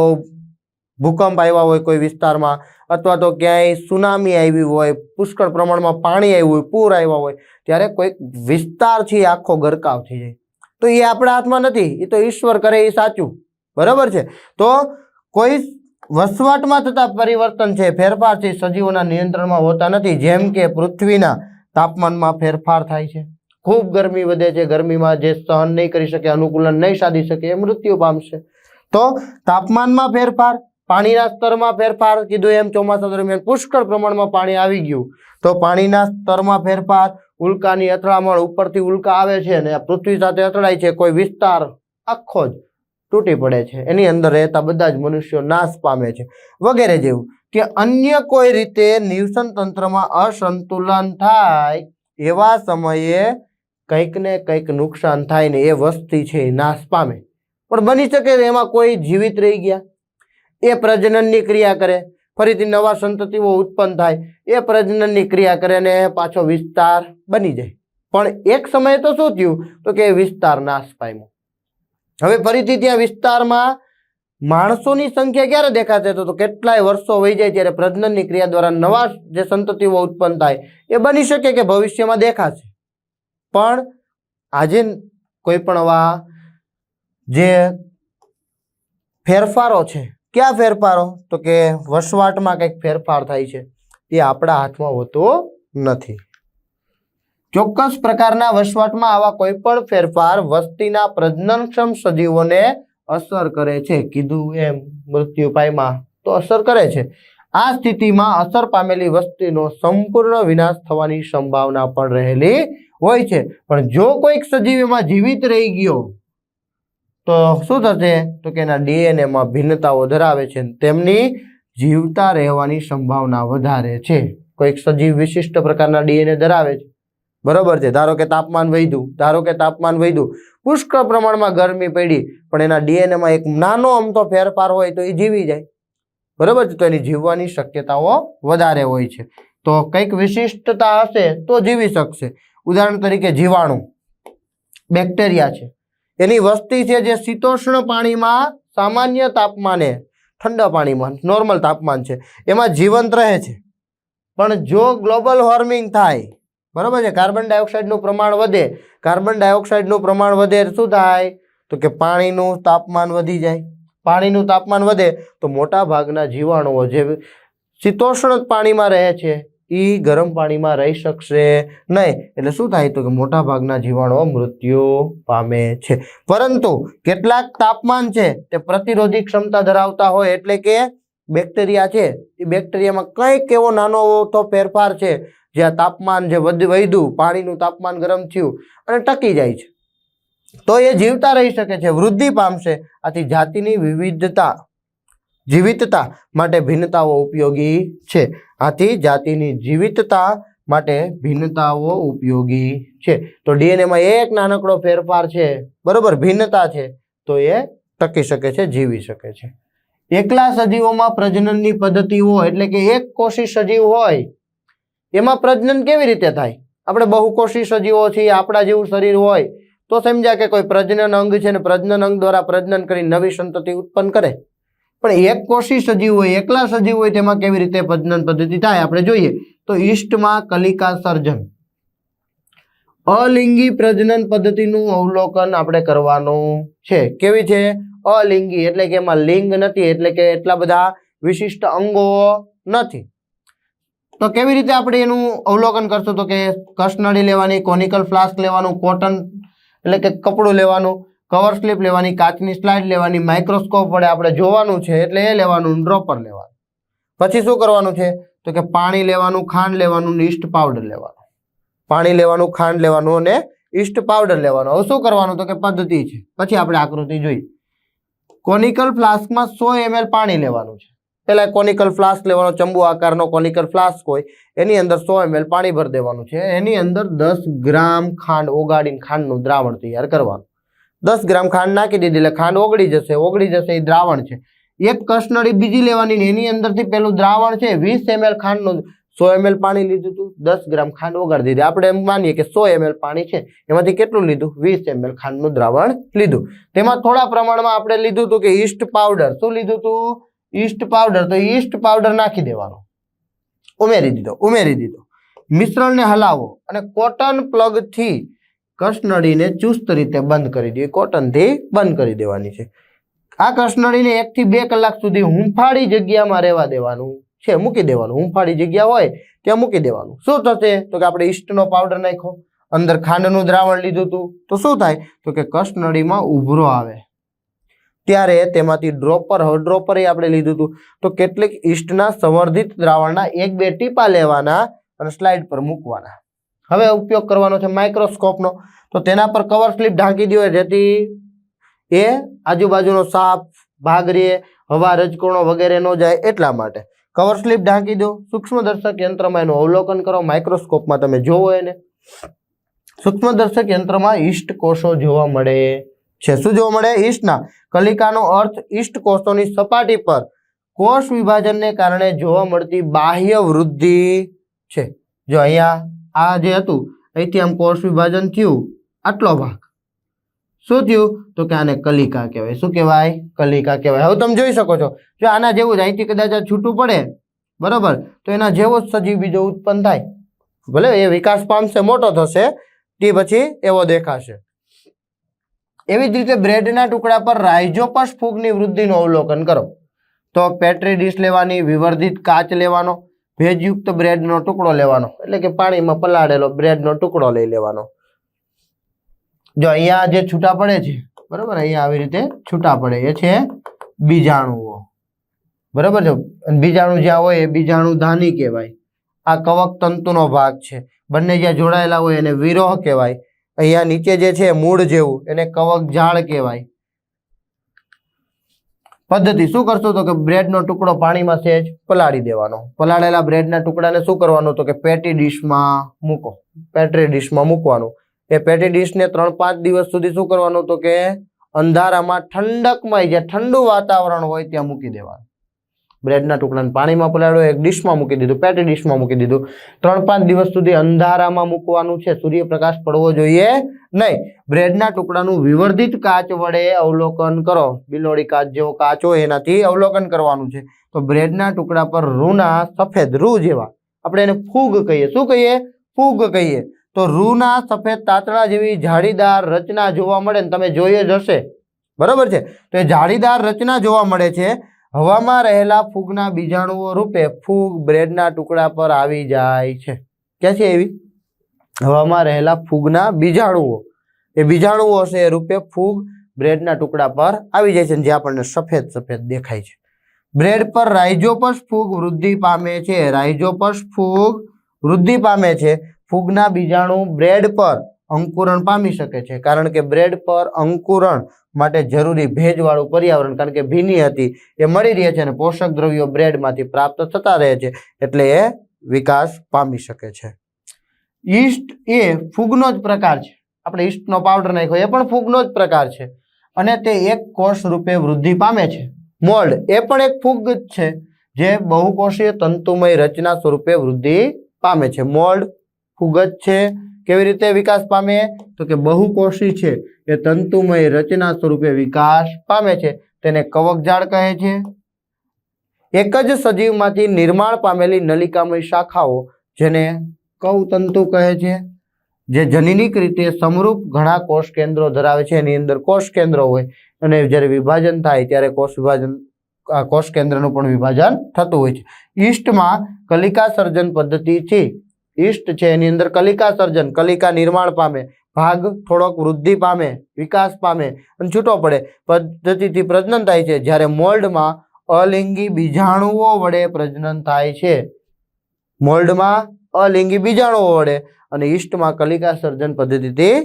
ભૂકંપ આવ્યા હોય કોઈ વિસ્તારમાં, અથવા તો ક્યાંય સુનામી આવી હોય, પુષ્કળ પ્રમાણમાં પાણી આવ્યું હોય, પૂર આવ્યા હોય, ત્યારે કોઈક વિસ્તાર છે આખો ગરકાવ થઈ જાય, તો એ આપણા હાથમાં નથી, એ તો ઈશ્વર કરે એ સાચું, બરાબર છે. તો કોઈ વસવાટમાં થતા પરિવર્તન છે, ફેરફાર છે, સજીવોના નિયંત્રણમાં હોતા નથી. જેમ કે પૃથ્વીના તાપમાનમાં ફેરફાર થાય છે, ખૂબ ગરમી વધે છે, ગરમીમાં જે સહન નહીં કરી શકે, અનુકૂલન નહીં સાધી શકે એ મૃત્યુ પામશે. તો તાપમાનમાં ફેરફાર, પાણીના સ્તરમાં ફેરફાર, કીધું એમ ચોમાસા દરમિયાન પુષ્કળ પ્રમાણમાં પાણી આવી ગયું તો પાણીના સ્તરમાં ફેરફાર, ઉલ્કાની અથડામણ, ઉપરથી ઉલ્કા આવે છે અને પૃથ્વી સાથે અથડાય છે, કોઈ વિસ્તાર આખો જ તૂટી પડે છે, એની અંદર રહેતા બધા જ મનુષ્યો નાશ પામે છે વગેરે જેવું કે અન્ય કોઈ રીતે નિવસન તંત્રમાં અસંતુલન થાય એવા સમયે કંઈક ને કંઈક નુકસાન થાય ને એ વસ્તી છે એ નાશ પામે. પણ બની શકે એમાં કોઈ જીવિત રહી ગયા, એ પ્રજનનની ક્રિયા કરે, ફરીથી નવા સંતતિઓ ઉત્પન્ન થાય, એ પ્રજનનની ક્રિયા કરે અને પાછો વિસ્તાર બની જાય. પણ એક સમયે તો શું થયું તો કે વિસ્તાર નાશ પામ્યો. હવે ફરીથી ત્યાં વિસ્તારમાં માણસોની સંખ્યા ક્યારે દેખાશે તો કેટલાય વર્ષો વહી જાય ત્યારે પ્રજનનની ક્રિયા દ્વારા નવા જે સંતતિઓ ઉત્પન્ન થાય એ બની શકે કે ભવિષ્યમાં દેખાશે. પણ આજે કોઈ પણ આવા જે ફેરફારો છે, ક્યાં ફેરફારો તો કે વસવાટમાં કંઈક ફેરફાર થાય છે, એ આપણા હાથમાં હોતો નથી. ચોક્કસ પ્રકારના વસવાટમાં આવા કોઈ પણ ફેરફાર વસ્તીના પ્રજનનક્ષમ સજીવોને અસર કરે છે. કીધું એમ મૃત્યુ પામ્યા તો અસર કરે છે. આ સ્થિતિમાં અસર પામેલી વસ્તીનો સંપૂર્ણ વિનાશ થવાની સંભાવના પણ રહેલી હોય છે. પણ જો કોઈક સજીવ એમાં જીવિત રહી ગયો તો શું થશે તો કે એના ડીએનએમાં ભિન્નતાઓ ધરાવે છે, તેમની જીવતા રહેવાની સંભાવના વધારે છે. કોઈક સજીવ વિશિષ્ટ પ્રકારના ડીએનએ ધરાવે છે, બરોબર છે. ધારો કે તાપમાન વધ્યું, પુષ્કળ પ્રમાણમાં ગરમી પડી, પણ એના ડીએનએમાં એક નાનો અમથો ફેરફાર હોય તો એ જીવી જાય, બરોબર છે. તો એની જીવવાની શક્યતાઓ વધારે હોય છે. તો કંઈક વિશિષ્ટતા હશે તો જીવી શકશે. ઉદાહરણ તરીકે જીવાણુ, બેક્ટેરિયા છે, એની વસ્તી છે જે શીતોષ્ણ પાણીમાં સામાન્ય તાપમાને, ઠંડા પાણીમાં નોર્મલ તાપમાન છે એમાં જીવંત રહે છે. પણ જો ગ્લોબલ વોર્મિંગ થાય, બરોબર છે, કાર્બન ડાયોક્સાઇડનું પ્રમાણ વધે, શું થાય તો કે પાણીનું તાપમાન વધી જાય. પાણીનું તાપમાન વધે તો મોટા ભાગના જીવાણુઓ જે શીતોષ્ણ પાણીમાં રહે છે એ ગરમ પાણીમાં રહી શકશે નહીં. એટલે શું થાય તો કે મોટા ભાગના જીવાણુઓ મૃત્યુ પામે છે. પરંતુ કેટલાક તાપમાન છે તે પ્રતિરોધી ક્ષમતા ધરાવતા હોય, એટલે કે બેક્ટેરિયા છે એ બેક્ટેરિયામાં કંઈક એવો નાનો તો ફેરફાર છે જ્યાં તાપમાન જે વધ્યું, પાણીનું તાપમાન ગરમ થયું અને ટકી જાય છે, તો એ જીવતા રહી શકે છે, વૃદ્ધિ પામશે. આથી જાતિની જીવિતતા માટે ભિન્નતાઓ ઉપયોગી છે. તો ડીએનએમાં એક નાનકડો ફેરફાર છે, બરોબર, ભિન્નતા છે, તો એ ટકી શકે છે, જીવી શકે છે. એકલા સજીવોમાં પ્રજનનની પદ્ધતિઓ, એટલે કે એક કોષી સજીવ હોય એમાં પ્રજનન કેવી રીતે થાય? આપણે બહુકોષી સજીવો છીએ, આપણા જેવું શરીર હોય તો સમજ્યા કે કોઈ પ્રજનન અંગ છે ને પ્રજનન અંગ દ્વારા પ્રજનન કરી નવી સંતતિ ઉત્પન્ન કરે. પણ એક કોષી સજીવ હોય, એકલા સજીવ હોય, તેમાં કેવી રીતે પ્રજનન પદ્ધતિ થાય આપણે જોઈએ તો ઈસ્ટમાં કલિકા સર્જન, અલિંગી પ્રજનન પદ્ધતિનું અવલોકન આપણે કરવાનું છે. કેવી છે? અલિંગી, એટલે કે એમાં લિંગ નથી, એટલે કે એટલા બધા વિશિષ્ટ અંગો નથી. તો કેવી રીતે આપણે એનું અવલોકન કરશું તો કે કસનળી લેવાની, કોનિકલ ફ્લાસ્ક લેવાનું, કોટન એટલે કે કપડું લેવાનું, કવર સ્લિપ લેવાની, કાચની સ્લાઇડ લેવાની, માઇક્રોસ્કોપ વડે આપણે જોવાનું છે એટલે એ લેવાનું, ડ્રોપર લેવાનું. પછી શું કરવાનું છે તો કે પાણી લેવાનું, ખાંડ લેવાનું ને ઈસ્ટ પાવડર લેવાનું. પાણી લેવાનું, ખાંડ લેવાનું અને ઈસ્ટ પાવડર લેવાનું. હવે શું કરવાનું તો કે પદ્ધતિ છે. પછી આપણે આકૃતિ જોઈ. કોનિકલ ફ્લાસ્કમાં 100 ml પાણી લેવાનું છે. પહેલા કોનિકલ ફ્લાસ્ક લેવાનો, ચંબુ આકારનો કોનિકલ ફ્લાસ્ક હોય, એની અંદર 100 ml પાણી ભરી દેવાનું છે. એની અંદર 10 ગ્રામ ખાંડ ઓગાળીને ખાંડનું દ્રાવણ તૈયાર કરવાનું. 10 ગ્રામ ખાંડ નાખી દીધી એટલે ખાંડ ઓગળી જશે, એ દ્રાવણ છે. એક કસનળી બીજી લેવાની, એની અંદરથી પેલું દ્રાવણ છે 20 ml ખાંડનું, 100 ml પાણી લીધું હતું, 10 ગ્રામ ખાંડ ઓગાળી દીધી. આપણે એમ માનીએ કે 100 ml પાણી છે, એમાંથી કેટલું લીધું? 20 ml ખાંડનું દ્રાવણ લીધું. તેમાં થોડા પ્રમાણમાં આપણે લીધું હતું કે ઈસ્ટ પાવડર. શું લીધું હતું? Yeast powder. તો ઈસ્ટ પાવડર નાખી દેવાનો, ઉમેરી દીધો. મિશ્રણને હલાવો અને કોટન પ્લગથી કસનળીને ચુસ્ત રીતે બંધ કરી દે. કોટનથી બંધ કરી દેવાની છે. આ કસનળીને 1 થી 2 કલાક સુધી હૂંફાળી જગ્યામાં રહેવા દેવાનું છે, મૂકી દેવાનું. હૂંફાળી જગ્યા હોય ત્યાં મૂકી દેવાનું. શું થશે તો કે આપણે ઈસ્ટનો પાવડર નાખ્યો, અંદર ખાંડનું દ્રાવણ લીધું હતું, તો શું થાય તો કે કસનળીમાં ઉભરો આવે. ત્યારે તેમાંથી ડ્રોપર, હવે ડ્રોપર એ આપણે લીધું હતું, તો કેટલીક ઈસ્ટના સંવર્ધિત દ્રાવણના 1-2 ટીપા લેવાના અને સ્લાઇડ પર મૂકવાના. હવે ઉપયોગ કરવાનો છે માઇક્રોસ્કોપનો, તો તેના પર કવર સ્લિપ ઢાંકી દો જેથી એ આજુબાજુનો સાપ, ભાગરીએ, હવા, રજકણો વગેરે ન જાય એટલા માટે કવર સ્લિપ ઢાંકી દો. સૂક્ષ્મદર્શક યંત્રમાં એનું અવલોકન કરો. માઇક્રોસ્કોપમાં તમે જોવો એને. સૂક્ષ્મદર્શક યંત્રમાં ઈસ્ટ કોષો જોવા મળે છે. શું જોવા મળે? ઈસ્ટના કલિકાનો અર્થ ઈસ્ટ કોષોની સપાટી પર કોષ વિભાજનને કારણે જોવા મળતી બાહ્ય વૃદ્ધિ છે. જો અહીંયા આ જે હતું અહીંથી આમ કોષ વિભાજન થયું, આટલો ભાગ શું થયું? તો કે આને કલિકા કહેવાય. શું કહેવાય? કલિકા કહેવાય. હવે તમે જોઈ શકો છો, જો આના જેવું જ અહીંથી કદાચ આ છૂટું પડે, બરોબર, તો એના જેવો જ સજીવ બીજો ઉત્પન્ન થાય. ભલે એ વિકાસ પામશે, મોટો થશે, તે પછી એવો દેખાશે. એવી જ રીતે બ્રેડના ટુકડા પર રાઇઝોપસ ફૂગની વૃદ્ધિનું અવલોકન કરો. તો પેટ્રી ડીશ લેવાની, વિવર્ધિત કાચ લેવાનો, ભેજયુક્ત બ્રેડનો ટુકડો લેવાનો, એટલે કે પાણીમાં પલાળેલો બ્રેડનો ટુકડો લઈ લેવાનો. જો અહીંયા જે છૂટા પડે છે, બરાબર, અહીંયા આવી રીતે છૂટા પડે, એ છે બીજાણુઓ. બરાબર છે. બીજાણુ જ્યાં હોય એ બીજાણુ ધાની કહેવાય. આ કવક તંતુનો ભાગ છે. બંને જ્યાં જોડાયેલા હોય એને વિરોહ કહેવાય. અહીંયા નીચે જે છે મૂળ જેવું, એને કવક જાળ કહેવાય. પદ્ધતિ શું કરશો? તો કે બ્રેડનો ટુકડો પાણીમાં સહેજ પલાળી દેવાનો. પલાળેલા બ્રેડના ટુકડાને શું કરવાનું? તો કે પેટી ડીશમાં મૂકો. પેટ્રી ડીશમાં મૂકવાનું. એ પેટી ડીશને 3-5 દિવસ સુધી શું કરવાનું? તો કે અંધારામાં ઠંડકમય જે ઠંડુ વાતાવરણ હોય ત્યાં મૂકી દેવાનું. બ્રેડના ટુકડાને પાણીમાં પલાળ્યો, એક ડીશમાં મૂકી દીધું, પેટી ડીશમાં મૂકી દીધું. 3-5 દિવસ સુધી અંધારામાં મૂકવાનું છે. સૂર્યપ્રકાશ પડવો જોઈએ નહીં. બ્રેડના ટુકડાનું વિવર્ધિત કાચ વડે અવલોકન કરો. બિલોડી કાચ જેવો કાચ હોય એનાથી અવલોકન કરવાનું છે. તો બ્રેડના ટુકડા પર રૂના સફેદ, રૂ જેવા, આપણે એને ફૂગ કહીએ. શું કહીએ? ફૂગ કહીએ. તો રૂના સફેદ તાતણા જેવી જાળીદાર રચના જોવા મળે ને તમે જોઈએ જ હશે, બરાબર છે. તો એ જાળીદાર રચના જોવા મળે છે. હવામાં રહેલા ફૂગના બીજાણુઓ રૂપે ફૂગ બ્રેડના ટુકડા પર આવી જાય છે. ક્યાં છે એવી? હવામાં રહેલા ફૂગના બીજાણુઓ, એ બીજાણુઓ છે એ રૂપે ફૂગ બ્રેડના ટુકડા પર આવી જાય છે, જે આપણને સફેદ સફેદ દેખાય છે. બ્રેડ પર રાઇઝોપસ ફૂગ વૃદ્ધિ પામે છે. રાઇઝોપસ ફૂગ વૃદ્ધિ પામે છે. ફૂગના બીજાણુ બ્રેડ પર અંકુરણ પામી શકે છે, કારણ કે બ્રેડ પર અંકુરણ માટે જરૂરી ભેજવાળું પર્યાવરણ, કારણ કે ભીની હતી, એ મળી રહે છે અને પોષક દ્રવ્યો બ્રેડમાંથી પ્રાપ્ત થતા રહે છે, એટલે એ વિકાસ પામી શકે છે. ઈસ્ટ એ ફૂગનો જ પ્રકાર છે. આપણે ઈસ્ટનો પાવડર નાખ્યો, એ પણ ફૂગનો જ પ્રકાર છે અને તે એક કોષ રૂપે વૃદ્ધિ પામે છે. મોલ્ડ એ પણ એક ફૂગ જ છે, જે બહુકોષીય તંતુમય રચના સ્વરૂપે વૃદ્ધિ પામે છે. મોલ્ડ ફૂગ જ છે. કેવી રીતે વિકાસ પામે? તો કે બહુકોષી છે, એ તંતુમય રચના સ્વરૂપે વિકાસ પામે છે. તેને કવકજાળ કહે છે. એક જ સજીવમાંથી નિર્માણ પામેલી નલિકામય શાખાઓ, જેને કવતંતુ કહે છે, જે જનીનિક રીતે સમરૂપ ઘણા કોષ કેન્દ્રો ધરાવે છે. એની અંદર કોષ કેન્દ્રો હોય અને જ્યારે વિભાજન થાય ત્યારે કોષ કેન્દ્રનું પણ વિભાજન થતું હોય છે. ઈસ્ટમાં કલિકા સર્જન પદ્ધતિથી, ઈસ્ટ છે એની અંદર કલિકા સર્જન, કલિકા નિર્માણ પામે, ભાગ થોડોક વૃદ્ધિ પામે, વિકાસ પામે અને છૂટો પડે પદ્ધતિથી પ્રજનન થાય છે. જ્યારે મોલ્ડમાં અલિંગી બીજાણુઓ વડે પ્રજનન થાય છે. મોલ્ડમાં અલિંગી બીજાણુઓ વડે અને ઈસ્ટમાં કલિકા સર્જન પદ્ધતિથી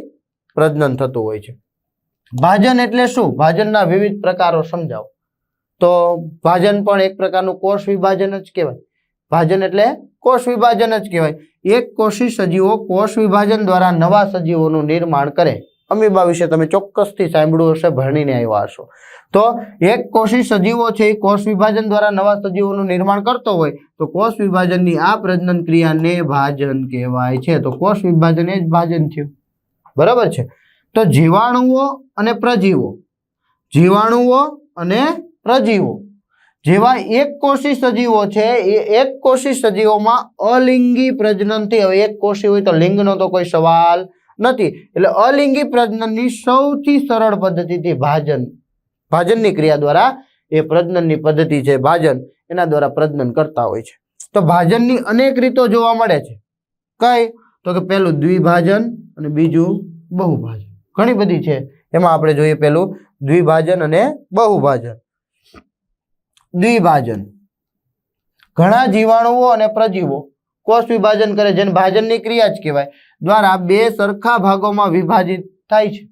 પ્રજનન થતું હોય છે. ભાજન એટલે શું? ભાજનના વિવિધ પ્રકારો સમજાવો. તો ભાજન પણ એક પ્રકારનું કોષ વિભાજન જ કહેવાય. ભાજન એટલે કોષ વિભાજન જ કહેવાય. એક કોષી સજીવો કોષ વિભાજન દ્વારા નવા સજીવોનું નિર્માણ કરે. અમીબા વિશે તમે ચોક્કસથી સાંભળ્યું હશે, ભણીને આવ્યા હશો. તો એક કોષી સજીવો છે એ કોષ વિભાજન દ્વારા નવા સજીવોનું નિર્માણ કરતો હોય તો કોષ વિભાજનની આ પ્રજનન ક્રિયાને ભાજન કહેવાય છે. તો કોષ વિભાજન એ જ ભાજન થયું, બરાબર છે. તો જીવાણુઓ અને પ્રજીવો, જીવાણુઓ અને પ્રજીવો જેવા એક કોષી સજીવો છે, એ એક કોષી સજીવોમાં અલિંગી પ્રજનનથી, હવે એક કોષી હોય તો લિંગનો તો કોઈ સવાલ નથી, એટલે અલિંગી પ્રજનનની સૌથી સરળ પદ્ધતિથી ભાજનની ક્રિયા દ્વારા, એ પ્રજનનની પદ્ધતિ છે ભાજન, એના દ્વારા પ્રજનન કરતા હોય છે. તો ભાજનની અનેક રીતો જોવા મળે છે. કઈ? તો કે પહેલું દ્વિભાજન અને બીજું બહુભાજન. ઘણી બધી છે. એમાં આપણે જોઈએ પેલું દ્વિભાજન અને બહુભાજન. દ્વિભાજન ઘણા જીવાણુઓ અને પ્રજીવો કોષ વિભાજન કરે, જેને ભાજનની ક્રિયા જ કહેવાય, દ્વારા બે સરખા ભાગોમાં વિભાજિત થાય છે.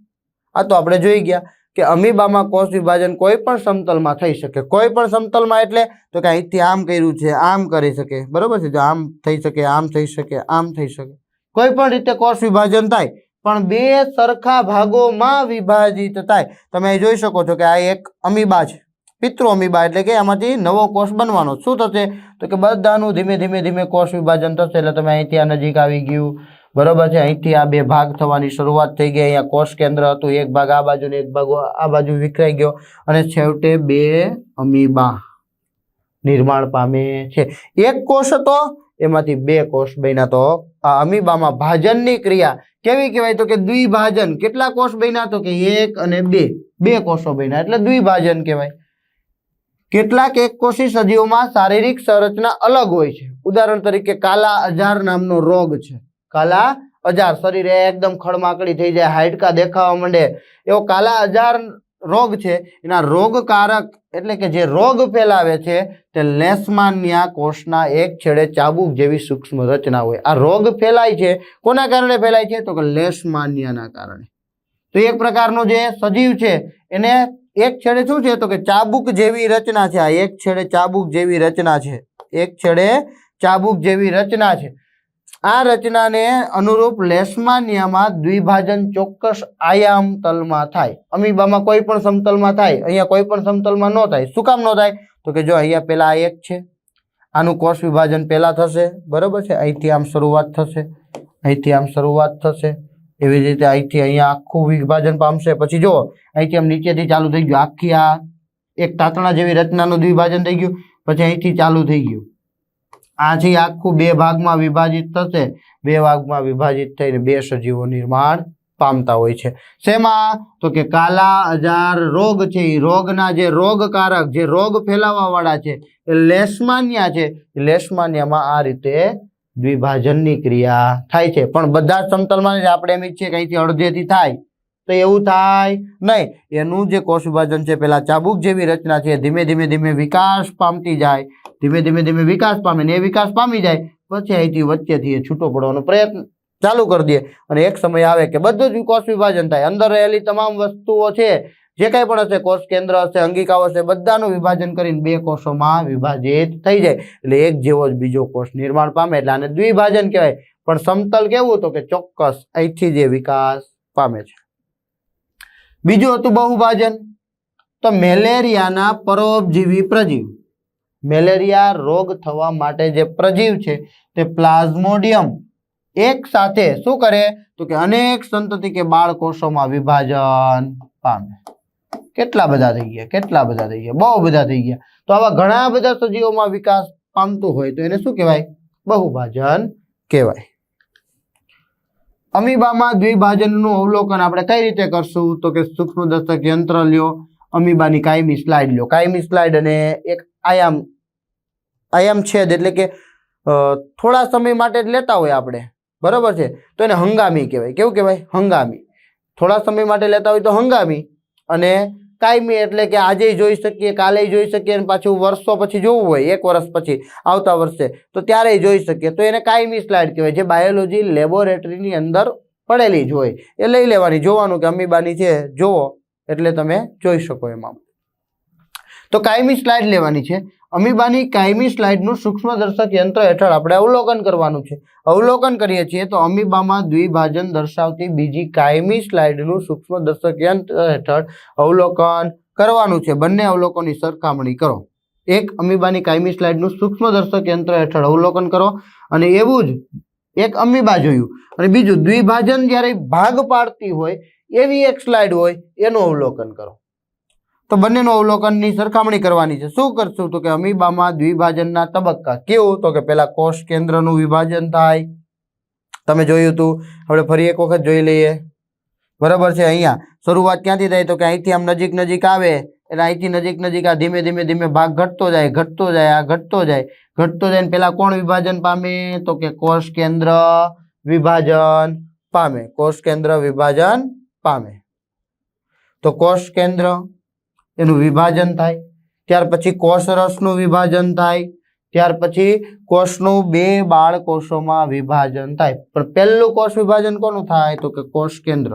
આ તો આપણે જોઈ ગયા કે અમીબામાં કોષ વિભાજન કોઈ પણ સમતલમાં થઈ શકે. કોઈ પણ સમતલમાં એટલે તો કે અહીંથી આમ કર્યું છે, આમ કરી શકે, બરોબર છે, જો આમ થઈ શકે, આમ થઈ શકે, આમ થઈ શકે, કોઈ પણ રીતે કોષ વિભાજન થાય, પણ બે સરખા ભાગોમાં વિભાજિત થાય. તમે અહીં જોઈ શકો છો કે આ એક અમીબા છે, પિતૃ અમીબા, એટલે કે આમાંથી નવો કોષ બનવાનો. શું થશે તો કે બધાનું ધીમે ધીમે ધીમે કોષ વિભાજન થશે. એટલે તમે અહીંથી આ નજીક આવી ગયું, બરોબર છે, અહીંથી આ બે ભાગ થવાની શરૂઆત થઈ ગઈ. અહીંયા કોષ કેન્દ્ર હતું, એક ભાગ આ બાજુ ને એક ભાગ આ બાજુ વિખરાઈ ગયો અને છેવટે બે અમીબા નિર્માણ પામે છે. એક કોષ હતો, એમાંથી બે કોષ બન્યા. તો આ અમીબામાં ભાજનની ક્રિયા કેવી કહેવાય તો કે દ્વિભાજન. કેટલા કોષ બન્યા તો કે એક અને બે કોષો બન્યા એટલે દ્વિભાજન કહેવાય. કેટલાક એક કોષી સજીવોમાં શારીરિક સંરચના અલગ હોય છે. ઉદાહરણ તરીકે કાલા અજાર નામનો રોગ છે. કાલા અજાર, શરીરે એકદમ ખડમાકડી થઈ જાય, હાડકા દેખાવા માંડે, એવો કાલા અજાર રોગ છે. એના રોગકારક એટલે કે જે રોગ ફેલાવે છે તે લેશમાનિયા કોષના એક છેડે ચાબુક જેવી સૂક્ષ્મ રચના હોય. આ રોગ ફેલાય છે, કોના કારણે ફેલાય છે તો કે લેશમાનિયાના કારણે. તો એક પ્રકારનો જે સજીવ છે એને એક છેડે શું છે તો કે ચાબુક જેવી રચના છે. આ એક છેડે ચાબુક જેવી રચના છે, એક છેડે ચાબુક જેવી રચના છે. આ રચનાને અનુરૂપ લેશમાનિયામાં દ્વિભાજન ચોક્કસ આયામ તલમાં થાય. અમીબામાં કોઈ પણ સમતલમાં થાય, અહીંયા કોઈ પણ સમતલમાં ન થાય. શું કામ ન થાય તો કે જો અહીંયા પેલા આ એક છે, આનું કોષ વિભાજન પેલા થશે, બરોબર છે, અહીંથી આમ શરૂઆત થશે, અહીંથી આમ શરૂઆત થશે, એવી જ રીતે અહીંથી અહીંયા આખું વિભાજન પામશે. પછી જો અહીંથી આમ નીચેથી ચાલુ થઈ ગયું, આખી આ એક તાતણા જેવી રચનાનું દ્વિભાજન થઈ ગયું, પછી અહીંથી ચાલુ થઈ ગયું, આથી આખું બે ભાગમાં વિભાજિત થશે, બે ભાગમાં વિભાજિત થઈને બે સજીવો નિર્માણ પામતા હોય છે. શેમાં તો કે કાલા અજાર રોગ છે, એ રોગના જે રોગકારક, જે રોગ ફેલાવા વાળા છે એ લેશમાનિયા છે. લેશમાનિયામાં આ રીતે દ્વિભાજનની ક્રિયા થાય છે. પણ બધા સમતલમાં આપણે એમ ઈચ્છીએ કે અહીંથી અડધેથી થાય તો એવું થાય નહીં. એનું જે કોષ વિભાજન છે પેલા ચાબુક જેવી રચના છે, ધીમે ધીમે ધીમે વિકાસ પામતી જાય, ધીમે ધીમે ધીમે વિકાસ પામે ને એ વિકાસ પામી જાય પછી અહીંથી વચ્ચેથી એ છૂટો પડવાનો પ્રયત્ન ચાલુ કરી દે અને એક સમય આવે કે બધું જ કોષ વિભાજન થાય. અંદર રહેલી તમામ વસ્તુઓ છે, જે કંઈ પણ હશે, કોષ કેન્દ્ર હશે, અંગિકાઓ હશે, બધાનું વિભાજન કરીને બે કોષોમાં વિભાજિત થઈ જાય એટલે એક જેવો જ બીજો કોષ નિર્માણ પામે. એટલે આને દ્વિભાજન કહેવાય. પણ સમતલ કેવું તો કે ચોક્કસ અહીંથી જે વિકાસ પામે છે. બીજું હતું બહુભાજન. તો મેલેરિયાના પરોપજીવી પ્રજીવ, મેલેરિયા રોગ થવા માટે જે પ્રજીવ છે તે પ્લાઝ્મોડિયમ એક સાથે શું કરે તો કે અનેક સંતતિ કે બાળકોષોમાં વિભાજન પામે. કેટલા બધા થઈ ગયા, કેટલા બધા થઈ ગયા, બહુ બધા થઈ ગયા. તો આવા ઘણા બધા સજીવોમાં વિકાસ પામતું હોય તો એને શું કહેવાય? બહુભાજન કહેવાય. અમીબામાં દ્વિભાજનનું અવલોકન આપણે કઈ રીતે કરશું તો કે સૂક્ષ્મદર્શક યંત્ર લ્યો, અમીબાની કાયમી સ્લાઇડ લ્યો. કાયમી સ્લાઇડ અને એક આયામ છેદ એટલે કે થોડા સમય માટે જ લેતા હોય આપણે, બરોબર છે, તો એને હંગામી કહેવાય. કેવું કહેવાય? હંગામી. થોડા સમય માટે લેતા હોય તો હંગામી, અને કાયમી એટલે કે આજે જોઈ શકીએ, કાલે જોઈ શકીએ, અને પાછું વર્ષો પછી જોવું હોય, એક વર્ષ પછી આવતા વર્ષે તો ત્યારે જોઈ શકીએ, તો એને કાયમી સ્લાઇડ કહેવાય. જે બાયોલોજી લેબોરેટરીની અંદર પડેલી જ હોય એ લઈ લેવાની, જોવાનું કે અમીબાની છે, જોવો એટલે તમે જોઈ શકો એમાં. તો કાયમી સ્લાઇડ લેવાની છે. અમીબાની કાયમી સ્લાઇડનું સૂક્ષ્મદર્શક યંત્ર હેઠળ આપણે અવલોકન કરવાનું છે. અવલોકન કરીએ છીએ તો અમીબામાં દ્વિભાજન દર્શાવતી બીજી કાયમી સ્લાઇડનું સૂક્ષ્મદર્શક યંત્ર હેઠળ અવલોકન કરવાનું છે. બંને અવલોકનની સરખામણી કરો. એક અમીબાની કાયમી સ્લાઇડનું સૂક્ષ્મદર્શક યંત્ર હેઠળ અવલોકન કરો અને એવું જ એક અમીબા જોયું, અને બીજું દ્વિભાજન જ્યારે ભાગ પાડતી હોય એવી એક સ્લાઇડ હોય એનું અવલોકન કરો. તો બંનેનું અવલોકનની સરખામણી કરવાની છે. શું કરશું તો કે અમીબામાં દ્વિભાજનના તબક્કા. કેવું તો કે પહેલા કોષ કેન્દ્રનું વિભાજન થાય, તમે જોયું હતું, આપણે ફરી એક વખત જોઈ લઈએ, બરાબર છે. અહીંયા શરૂઆત ક્યાંથી થાય તો કે અહીંથી આમ નજીક નજીક આવે એટલે અહીંથી નજીક નજીક આ ધીમે ધીમે ધીમે ભાગ ઘટતો જાય, ઘટતો જાય, આ ઘટતો જાય, ઘટતો જાય. પહેલા કોણ વિભાજન પામે તો કે કોષ કેન્દ્ર વિભાજન પામે, કોષ કેન્દ્ર વિભાજન પામે. તો કોષ કેન્દ્ર એનું વિભાજન થાય, ત્યાર પછી કોષરસનું વિભાજન થાય, ત્યાર પછી કોષનું 2 બાળકોષોમાં વિભાજન થાય. પણ પહેલું કોષ વિભાજન કોનું થાય? તો કે કોષ કેન્દ્ર,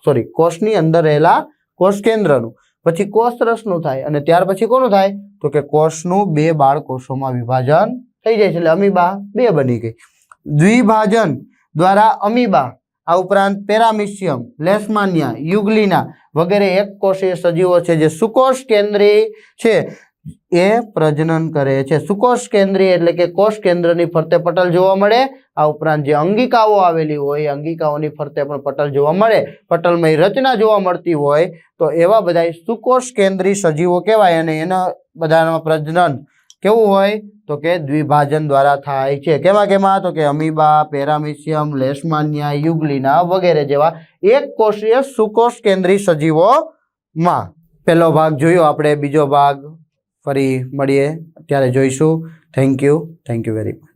સોરી, કોષની અંદર રહેલા કોષ કેન્દ્રનું. પછી કોષરસનું થાય અને ત્યાર પછી કોનું થાય? તો કે કોષનું 2 બાળકોષોમાં વિભાજન થઈ જાય છે, એટલે અમીબા 2 બની ગઈ. દ્વિભાજન દ્વારા અમીબા, આ ઉપરાંત પેરામિશિયમ, લેશમાનિયા, યુગ્લિના વગેરે એક કોષીય સજીવો છે જે સુકોષ કેન્દ્રી છે એ પ્રજનન કરે છે. સુકોષ કેન્દ્રીય એટલે કે કોષ કેન્દ્રની ફરતે પટલ જોવા મળે. આ ઉપરાંત જે અંગિકાઓ આવેલી હોય અંગિકાઓની ફરતે પણ પટલ જોવા મળે, પટલમય રચના જોવા મળતી હોય, તો એવા બધા સુકોષ કેન્દ્રી સજીવો કહેવાય. અને એના બધામાં પ્રજનન કેવું હોય? તો કે દ્વિભાજન દ્વારા થાય છે. કેમાં? તો કે અમીબા, પેરામિશિયમ, લેશમાનિયા, યુગ્લિના વગેરે જેવા એક કોષીય સુકોષ કેન્દ્રી સજીવોમાં. પહેલો ભાગ જોયો આપણે, બીજો ભાગ ફરી મળીએ ત્યારે જોઈશું. Thank you very much.